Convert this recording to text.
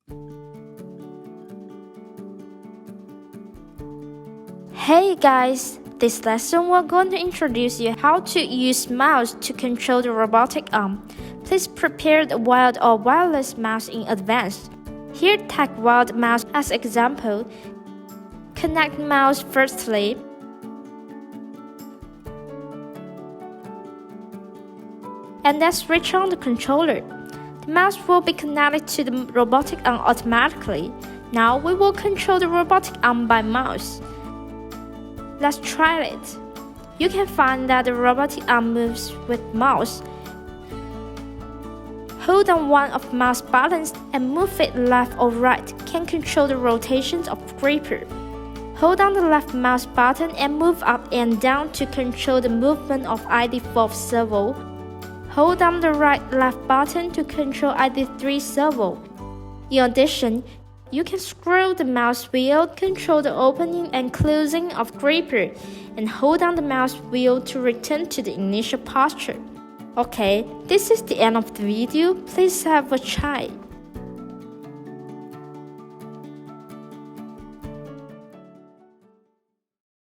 Hey guys! This lesson we're going to introduce you how to use mouse to control the robotic arm. Please prepare the wired or wireless mouse in advance. Here take wired mouse as example. Connect mouse firstly. And then switch on the controller. The mouse will be connected to the robotic arm automatically. Now we will control the robotic arm by mouse. Let's try it. You can find that the robotic arm moves with mouse. Hold down one of the mouse buttons and move it left or right can control the rotations of gripper. Hold down the left mouse button and move up and down to control the movement of ID4 servo. Hold down the right-left button to control ID3 servo. In addition, you can scroll the mouse wheel, control the opening and closing of gripper, and hold down the mouse wheel to return to the initial posture. Okay, this is the end of the video. Please have a try.